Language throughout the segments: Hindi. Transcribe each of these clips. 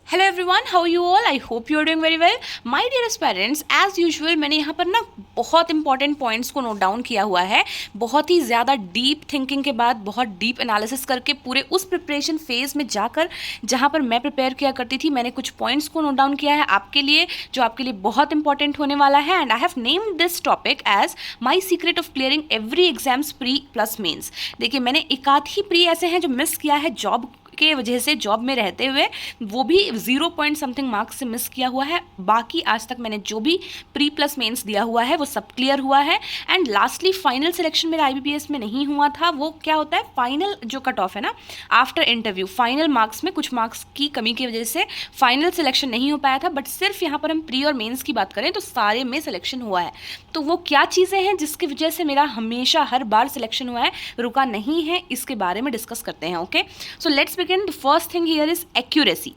Hello everyone, how you all? I hope you are doing very well. My dearest parents, as usual मैंने यहाँ पर ना बहुत इंपॉर्टेंट पॉइंट्स को नोट डाउन किया हुआ है। बहुत ही ज़्यादा डीप थिंकिंग के बाद, बहुत डीप एनालिसिस करके, पूरे उस प्रिपरेशन फेज में जाकर जहाँ पर मैं प्रिपेयर किया करती थी, मैंने कुछ पॉइंट्स को नोट डाउन किया है आपके लिए, जो आपके लिए बहुत इंपॉर्टेंट होने वाला है। And I have named this topic as my secret of clearing every exams pre plus mains. देखिए, मैंने एक आध ही प्री ऐसे हैं जो मिस किया है जॉब के वजह से, जॉब में रहते हुए, वो भी 0 पॉइंट समथिंग मार्क्स से मिस किया हुआ है। बाकी आज तक मैंने जो भी प्री प्लस मेंस दिया हुआ है वो सब क्लियर हुआ है। एंड लास्टली फाइनल सिलेक्शन मेरा IBPS में नहीं हुआ था। वो क्या होता है, फाइनल जो कट ऑफ है ना, आफ्टर इंटरव्यू फाइनल मार्क्स में कुछ मार्क्स की कमी की वजह से फाइनल सिलेक्शन नहीं हो पाया था। बट सिर्फ यहाँ पर हम प्री और मेन्स की बात करें तो सारे में सिलेक्शन हुआ है। तो वो क्या चीज़ें हैं जिसकी वजह से मेरा हमेशा हर बार सिलेक्शन हुआ है, रुका नहीं है, इसके बारे में डिस्कस करते हैं। Okay, so let's begin. The first thing here is accuracy.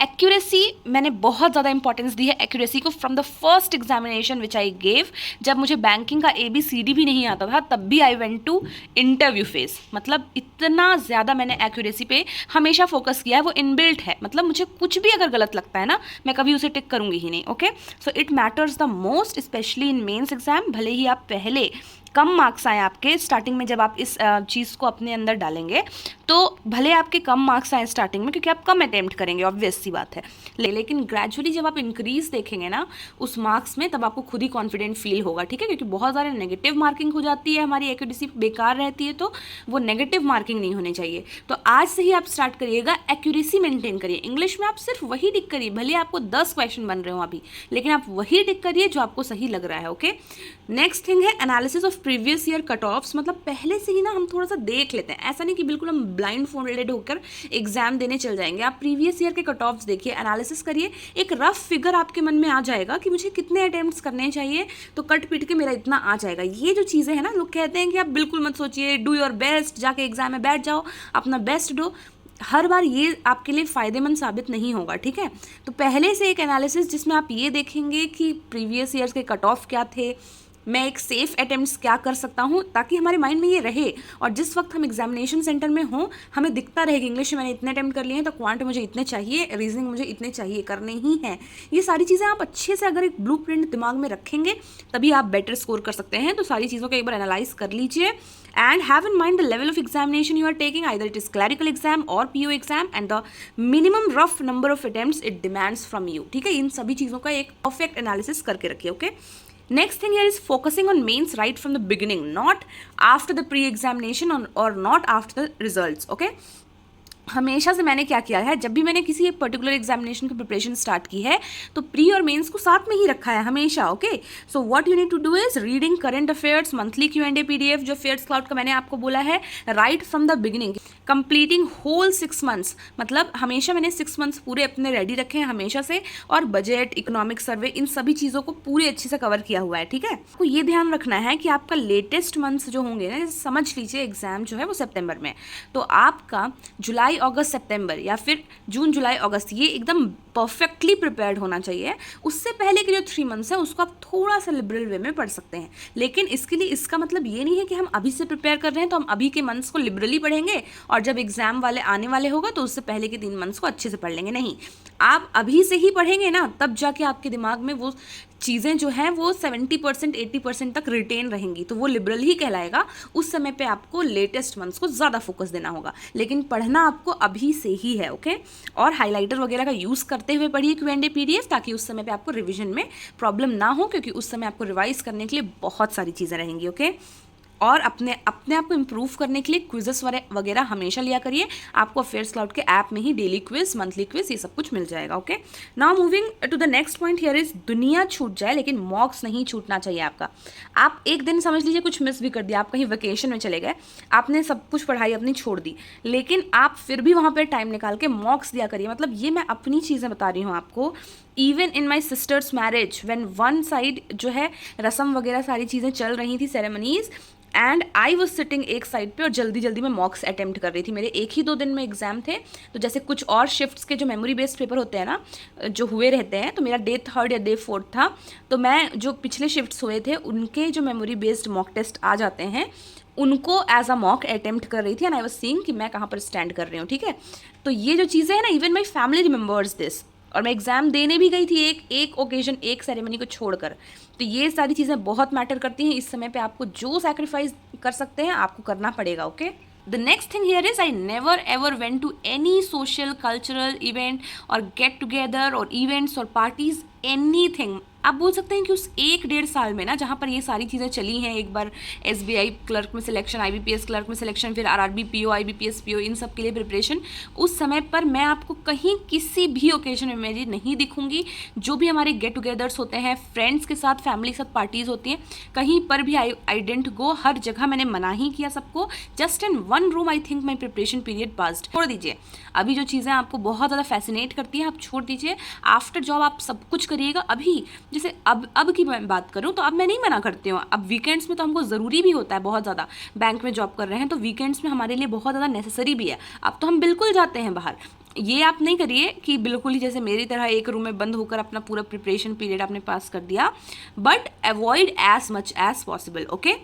Accuracy मैंने बहुत ज़्यादा इंपॉर्टेंस दी है एक्यूरेसी को from the first examination which I gave. जब मुझे बैंकिंग का ABCD भी नहीं आता था तब भी I went to interview phase. मतलब इतना ज़्यादा मैंने एक्यूरेसी पे हमेशा फोकस किया है, वो इनबिल्ट है। मतलब मुझे कुछ भी अगर गलत लगता है ना, मैं कभी उसे टिक करूँगी ही नहीं। Okay, so it matters the most, specially in mains exam. भले ही आप पहले कम मार्क्स आए आपके स्टार्टिंग में, जब आप इस चीज़ को अपने अंदर डालेंगे तो भले आपके कम मार्क्स आए स्टार्टिंग में, क्योंकि आप कम अटेम्प्ट करेंगे, ऑब्वियस सी बात है। लेकिन ग्रेजुअली जब आप इंक्रीज देखेंगे ना उस मार्क्स में, तब आपको खुद ही कॉन्फिडेंट फील होगा। ठीक है, क्योंकि बहुत ज़्यादा नेगेटिव मार्किंग हो जाती है, हमारी एक्यूरेसी बेकार रहती है, तो वो नेगेटिव मार्किंग नहीं होनी चाहिए। तो आज से ही आप स्टार्ट करिएगा, एक्यूरेसी मेंटेन करिए। इंग्लिश में आप सिर्फ वही टिक करिए, भले आपको 10 क्वेश्चन बन रहे हो अभी, लेकिन आप वही टिक करिए जो आपको सही लग रहा है। ओके, नेक्स्ट थिंग है analysis of previous year cut offs. मतलब पहले से ही ना हम थोड़ा सा देख लेते हैं, ऐसा नहीं कि बिल्कुल हम ब्लाइंड फोल्डेड होकर एग्जाम देने चल जाएंगे। आप प्रीवियस ईयर के कट ऑफ्स देखिए, एनालिसिस करिए, एक रफ फिगर आपके मन में आ जाएगा कि मुझे कितने अटेम्प्ट्स करने चाहिए, तो कट पीट के मेरा इतना आ जाएगा। ये जो चीज़ें हैं ना, लोग कहते हैं कि आप बिल्कुल मत सोचिए, डू योर बेस्ट, जाके एग्जाम में बैठ जाओ, अपना बेस्ट दो। हर बार ये आपके लिए फ़ायदेमंद साबित नहीं होगा। ठीक है, तो पहले से एक एनालिसिस जिसमें आप ये देखेंगे कि प्रीवियस ईयर्स के कट ऑफ क्या थे, मैं एक सेफ़ अटेम्प्ट्स क्या कर सकता हूँ, ताकि हमारे माइंड में ये रहे। और जिस वक्त हम एग्जामिनेशन सेंटर में हों, हमें दिखता रहे कि इंग्लिश में मैंने इतने अटेम्प्ट कर लिए हैं, तो क्वांट मुझे इतने चाहिए, रीजनिंग मुझे इतने चाहिए, करने ही हैं। ये सारी चीज़ें आप अच्छे से अगर एक ब्लूप्रिंट दिमाग में रखेंगे, तभी आप बेटर स्कोर कर सकते हैं। तो सारी चीज़ों को एक बार एनालाइज कर लीजिए and have in mind the level of examination you are taking, either it is clerical exam or PO exam, and the minimum rough number of attempts it demands from you. ठीक है, इन सभी चीज़ों का एक परफेक्ट एनालिसिस करके रखिए। Okay, next thing here is focusing on mains right from the beginning, not after the pre-examination or not after the results. Okay, हमेशा से मैंने क्या किया है, जब भी मैंने किसी एक पर्टिकुलर एग्जामिनेशन की प्रिपरेशन स्टार्ट की है, तो प्री और मेंस को साथ में ही रखा है हमेशा। Okay, so what you need to do is reading current affairs, monthly Q&A PDF जो फेयर्स क्लाउड का मैंने आपको बोला है, right from the beginning, completing whole 6 months. मतलब हमेशा मैंने 6 मंथ्स पूरे अपने रेडी रखे हैं हमेशा से, और बजट, इकोनॉमिक सर्वे, इन सभी चीज़ों को पूरे अच्छे से कवर किया हुआ है। ठीक है, आपको ये ध्यान रखना है कि आपका लेटेस्ट मंथ्स जो होंगे ना, समझ लीजिए एग्जाम जो है वो सितंबर में, तो आपका जुलाई, अगस्त, सितंबर या फिर जून, जुलाई, अगस्त, ये एकदम परफेक्टली प्रिपेयर्ड होना चाहिए। उससे पहले के जो 3 मंथ्स हैं उसको आप थोड़ा सा लिबरल वे में पढ़ सकते हैं, लेकिन इसके लिए इसका मतलब ये नहीं है कि हम अभी से प्रिपेयर कर रहे हैं तो हम अभी के मंथ्स को लिबरली पढ़ेंगे और जब एग्जाम वाले आने वाले होगा तो उससे पहले के 3 मंथ्स को अच्छे से पढ़ लेंगे। नहीं, आप अभी से ही पढ़ेंगे ना, तब जाके आपके दिमाग में वो चीज़ें जो हैं वो 70% 80% तक रिटेन रहेंगी, तो वो लिबरल ही कहलाएगा। उस समय पे आपको लेटेस्ट मंथ्स को ज़्यादा फोकस देना होगा, लेकिन पढ़ना आपको अभी से ही है। ओके, और हाइलाइटर वगैरह का यूज़ करते हुए पढ़िए Q&A PDF, ताकि उस समय पे आपको रिविजन में प्रॉब्लम ना हो, क्योंकि उस समय आपको रिवाइज करने के लिए बहुत सारी चीज़ें रहेंगी। ओके, और अपने आप को इम्प्रूव करने के लिए क्विजेस वगैरह हमेशा लिया करिए। आपको अफेयर्स क्लाउड के ऐप में ही डेली क्विज, मंथली क्विज, ये सब कुछ मिल जाएगा। Okay, now moving to the next point here is, दुनिया छूट जाए लेकिन मॉक्स नहीं छूटना चाहिए आपका। आप एक दिन समझ लीजिए कुछ मिस भी कर दिया, आप कहीं वेकेशन में चले गए, आपने सब कुछ पढ़ाई अपनी छोड़ दी, लेकिन आप फिर भी वहाँ पर टाइम निकाल के मॉक्स दिया करिए। मतलब ये मैं अपनी चीज़ें बता रही हूँ आपको। Even in my sisters marriage, when one side जो है रस्म वगैरह सारी चीज़ें चल रही थी, ceremonies, and I was sitting एक साइड पे और जल्दी जल्दी में मॉक्स अटेम्प्ट कर रही थी। मेरे एक ही 2 दिन में एग्जाम थे, तो जैसे कुछ और शिफ्ट्स के जो मेमोरी बेस्ड पेपर होते हैं ना, जो हुए रहते हैं, तो मेरा डे 3 या डे 4 था, तो मैं जो पिछले शिफ्ट्स हुए थे उनके जो मेमोरी बेस्ड मॉक टेस्ट आ जाते हैं, उनको एज अ मॉक अटेम्प्ट कर रही थी, एंड आई वॉज सीइंग कि मैं कहाँ पर स्टैंड कर रही हूँ। ठीक है, तो ये जो चीज़ें हैं ना, even my family remembers this. और मैं एग्ज़ाम देने भी गई थी एक ओकेजन, एक सेरेमनी को छोड़कर। तो ये सारी चीज़ें बहुत मैटर करती हैं। इस समय पे आपको जो सैक्रिफाइस कर सकते हैं आपको करना पड़ेगा, okay. The next thing here is I never ever went to any social cultural event or get together or events or parties, anything। आप बोल सकते हैं कि उस 1-1.5 साल में ना, जहाँ पर ये सारी चीज़ें चली हैं, एक बार SBI क्लर्क में सिलेक्शन, IBPS क्लर्क में सिलेक्शन, फिर RRB PO, IBPS PO, इन सब के लिए प्रिपरेशन, उस समय पर मैं आपको कहीं किसी भी ओकेजन में मेरी नहीं दिखूंगी। जो भी हमारे गेट टुगेदर्स होते हैं, फ्रेंड्स के साथ, फैमिली के साथ पार्टीज़ होती हैं, कहीं पर भी आई डेंट गो। हर जगह मैंने मना ही किया सबको। Just in one room I think my preparation period passed. छोड़ दीजिए अभी जो चीज़ें आपको बहुत ज़्यादा फैसिनेट करती हैं, आप छोड़ दीजिए। आफ्टर जॉब आप सब कुछ करिएगा। अभी जैसे अब की मैं बात करूँ तो अब मैं नहीं मना करती हूँ। अब वीकेंड्स में तो हमको ज़रूरी भी होता है बहुत ज़्यादा। बैंक में जॉब कर रहे हैं तो वीकेंड्स में हमारे लिए बहुत ज़्यादा नेसेसरी भी है। अब तो हम बिल्कुल जाते हैं बाहर। ये आप नहीं करिए कि बिल्कुल ही जैसे मेरी तरह एक रूम में बंद होकर अपना पूरा प्रिपरेशन पीरियड आपने पास कर दिया, but avoid as much as possible, okay.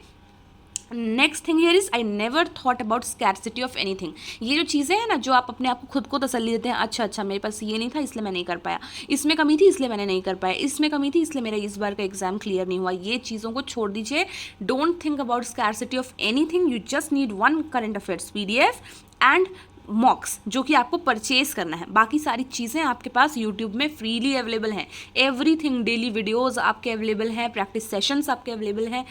Next thing here is I never thought about scarcity of anything. ये जो चीज़ें हैं ना, जो आप अपने आप को खुद को तसल्ली देते हैं, अच्छा मेरे पास ये नहीं था इसलिए मैं नहीं कर पाया, इसमें कमी थी इसलिए मैंने नहीं कर पाया, इसमें कमी थी इसलिए मेरा इस बार का एग्जाम क्लियर नहीं हुआ। ये चीज़ों को छोड़ दीजिए। Don't think about scarcity of anything. You just need one current affairs PDF and मॉक्स, जो कि आपको परचेज करना है। बाकी सारी चीज़ें आपके पास यूट्यूब में फ्रीली अवेलेबल हैं। एवरीथिंग, डेली वीडियोस आपके अवेलेबल हैं, प्रैक्टिस सेशंस आपके अवेलेबल हैं।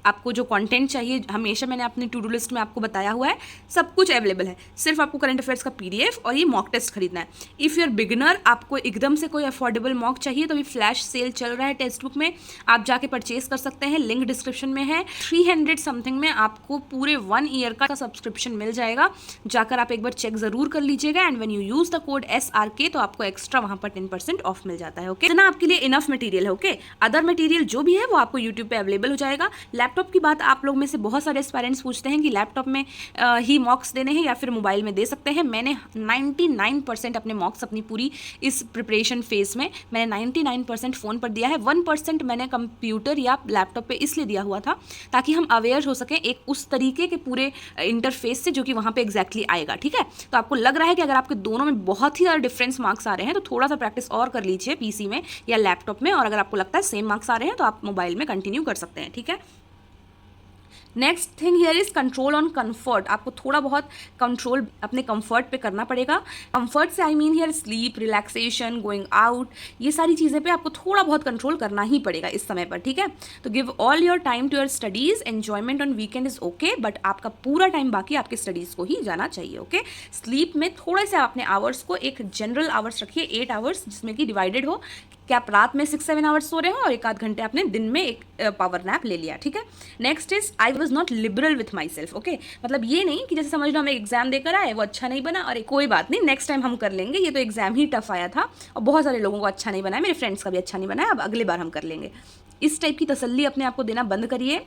आपको जो कंटेंट चाहिए, हमेशा मैंने अपनी टू डू लिस्ट में आपको बताया हुआ है, सब कुछ अवेलेबल है। सिर्फ आपको करंट अफेयर्स का PDF और ये मॉक टेस्ट खरीदना है। इफ़ यू आर बिगिनर, आपको एकदम से कोई अफोर्डेबल मॉक चाहिए तो अभी फ्लैश सेल चल रहा है टेक्स्ट बुक में, आप जाके परचेज कर सकते हैं। लिंक डिस्क्रिप्शन में है। 300 समथिंग में आपको पूरे 1 ईयर का सब्सक्रिप्शन मिल जाएगा। जाकर आप एक बार चेक ज़रूर कर लीजिएगा। And when you use the code SRK तो आपको एक्स्ट्रा वहाँ पर 10% ऑफ मिल जाता है, ओके। इतना आपके लिए इनफ मटीरियल है, ओके। अदर मटीरियल जो भी है वो आपको यूट्यूब पर अवेलेबल हो जाएगा। लैपटॉप की बात आप लोग में से बहुत सारे एस्पायरेंट्स पूछते हैं कि लैपटॉप में ही मॉक्स देने हैं या फिर मोबाइल में दे सकते हैं। मैंने 99% अपने मॉक्स अपनी पूरी इस प्रिपरेशन फेज में मैंने 99% फ़ोन पर दिया है। 1% मैंने कंप्यूटर या लैपटॉप पे इसलिए दिया हुआ था ताकि हम अवेयर हो सकें एक उस तरीके के पूरे इंटरफेस से जो कि वहाँ पे एग्जैक्टली आएगा, ठीक है। तो आपको लग रहा है कि अगर आपके दोनों में बहुत ही ज़्यादा डिफरेंस मार्क्स आ रहे हैं तो थोड़ा सा प्रैक्टिस और कर लीजिए PC में या लैपटॉप में, और अगर आपको लगता है सेम मार्क्स आ रहे हैं तो आप मोबाइल में कंटिन्यू कर सकते हैं, ठीक है। Next thing here is control on comfort. आपको थोड़ा बहुत कंट्रोल अपने कंफर्ट पे करना पड़ेगा। कंफर्ट से I mean here sleep, relaxation, going out, ये सारी चीज़ें पे आपको थोड़ा बहुत कंट्रोल करना ही पड़ेगा इस समय पर, ठीक है। तो give all your time to your studies. Enjoyment on weekend is okay, but आपका पूरा टाइम बाकी आपके स्टडीज़ को ही जाना चाहिए, ओके। स्लीप में थोड़े से अपने आवर्स को एक जनरल आवर्स रखिए, 8 आवर्स, जिसमें कि डिवाइडेड हो कि आप रात में 6-7 आवर्स सो रहे हो और 1 आध घंटे आपने दिन में एक पावर नैप ले लिया, ठीक है। Next is I was not liberal with my self, okay. मतलब ये नहीं कि जैसे समझ लो हम एग्जाम देकर आए, वो अच्छा नहीं बना, और कोई बात नहीं, नेक्स्ट टाइम हम कर लेंगे, ये तो एग्जाम ही टफ आया था और बहुत सारे लोगों को अच्छा नहीं बना है, मेरे फ्रेंड्स का भी अच्छा नहीं बना है, अब अगली बार हम कर लेंगे। इस टाइप की तसल्ली अपने आप को देना बंद करिए।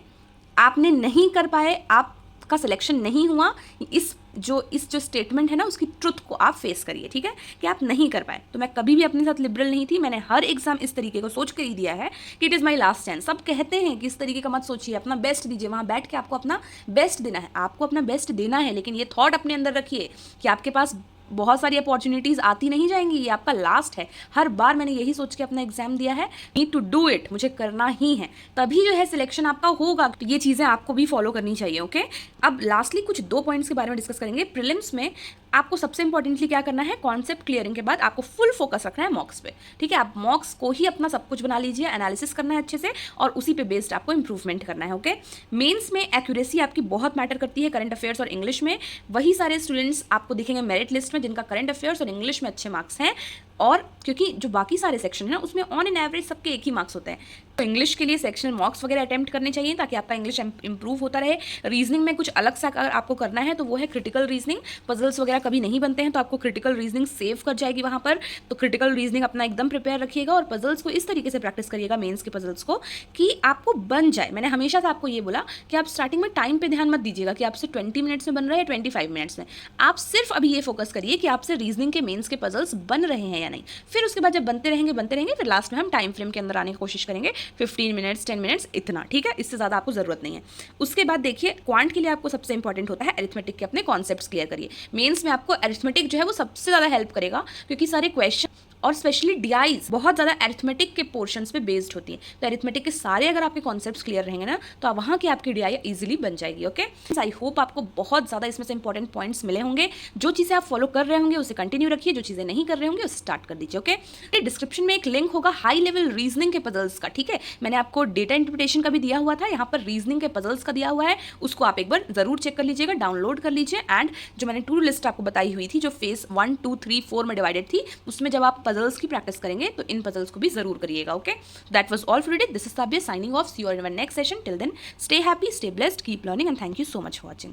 आपने नहीं कर पाए, आपका सिलेक्शन नहीं हुआ, इस जो स्टेटमेंट है ना, उसकी ट्रुथ को आप फेस करिए, ठीक है, कि आप नहीं कर पाए। तो मैं कभी भी अपने साथ लिबरल नहीं थी। मैंने हर एग्जाम इस तरीके को सोच कर ही दिया है कि it is my last chance. सब कहते हैं कि इस तरीके का मत सोचिए, अपना बेस्ट दीजिए, वहाँ बैठ के आपको अपना बेस्ट देना है, आपको अपना बेस्ट देना है। लेकिन ये थॉट अपने अंदर रखिए कि आपके पास बहुत सारी अपॉर्चुनिटीज़ आती नहीं जाएंगी, ये आपका लास्ट है। हर बार मैंने यही सोच के अपना एग्जाम दिया है, नीड टू डू इट, मुझे करना ही है, तभी जो है सिलेक्शन आपका होगा। तो ये चीज़ें आपको भी फॉलो करनी चाहिए, ओके। अब लास्टली कुछ 2 पॉइंट्स के बारे में डिस्कस करेंगे। प्रीलिम्स में आपको सबसे इंपॉर्टेंटली क्या करना है, कॉन्सेप्ट क्लियरिंग के बाद आपको फुल फोकस रखना है मॉक्स पे, ठीक है। आप मॉक्स को ही अपना सब कुछ बना लीजिए, एनालिसिस करना है अच्छे से और उसी पे बेस्ड आपको इंप्रूवमेंट करना है, ओके। मेंस में एक्यूरेसी आपकी बहुत मैटर करती है, करंट अफेयर्स और इंग्लिश में। वही सारे स्टूडेंट्स आपको दिखेंगे मेरिट लिस्ट में जिनका करंट अफेयर्स और इंग्लिश में अच्छे मार्क्स हैं, और क्योंकि जो बाकी सारे सेक्शन हैं उसमें ऑन एन एवरेज सबके एक ही मार्क्स होते हैं। तो इंग्लिश के लिए सेक्शनल मॉक्स वगैरह अटेम्प्ट करने चाहिए ताकि आपका इंग्लिश इंप्रूव होता रहे। रीजनिंग में कुछ अलग सा अगर आपको करना है तो वो है क्रिटिकल रीजनिंग। पजल्स वगैरह कभी नहीं बनते हैं तो आपको क्रिटिकल रीजनिंग सेव कर जाएगी वहाँ पर। तो क्रिटिकल रीजनिंग अपना एकदम प्रिपेयर रखिएगा और पजल्स को इस तरीके से प्रैक्टिस करिएगा, मेंस के पजल्स को, कि आपको बन जाए। मैंने हमेशा से आपको ये बोला कि आप स्टार्टिंग में टाइम पे ध्यान मत दीजिएगा कि आपसे 20 मिनट्स में बन रहा है या 25 मिनट्स में। आप सिर्फ अभी ये फोकस करिए कि आपसे रीजनिंग के मेंस के पजल्स बन रहे हैं या नहीं। फिर उसके बाद जब बनते रहेंगे फिर लास्ट में हम टाइम फ्रेम के अंदर आने की कोशिश करेंगे, 15 मिनट्स 10 मिनट्स इतना, ठीक है। इससे ज़्यादा आपको ज़रूरत नहीं है। उसके बाद देखिए क्वांट के लिए आपको सबसे इंपॉर्टेंट होता है अरिथमेटिक के अपने कॉन्सेप्ट्स क्लियर करिए। मेंस में आपको अरिथमेटिक जो है वो सबसे ज़्यादा हेल्प करेगा क्योंकि सारे क्वेश्चन और स्पेशली डीआईज बहुत ज़्यादा अरिथमेटिक के पोर्शंस पे बेस्ड होती है। तो अरिथमेटिक के सारे अगर आपके कॉन्सेप्ट्स क्लियर रहेंगे ना तो वहाँ की आपकी डीआई इजीली बन जाएगी। ओके, आई होप आपको बहुत ज़्यादा इसमें से इंपॉर्टेंट पॉइंट्स मिले होंगे। जो चीज़ें आप फॉलो कर रहे होंगे उसे कंटिन्यू रखिए, जो चीज़ें नहीं कर रहे होंगे उसे स्टार्ट कर दीजिए। ओके, डिस्क्रिप्शन में एक लिंक होगा हाई लेवल रीजनिंग के पजल्स का, ठीक है। मैंने आपको डेटा इंटरप्रिटेशन का भी दिया हुआ था, यहाँ पर रीजनिंग के पजल्स का दिया हुआ है, उसको आप एक बार जरूर चेक कर लीजिएगा, डाउनलोड कर लीजिए। एंड जो मैंने टू लिस्ट आपको बताई हुई थी जो फेज 1 2 3 4 में डिवाइडेड थी, उसमें जब आप पजल्स की प्रैक्टिस करेंगे तो इन पजल्स को भी जरूर करिएगा। Okay, that was all for today. This is Sabia signing off. See you in our next session. Till then stay happy, stay blessed, keep learning and thank you so much for watching.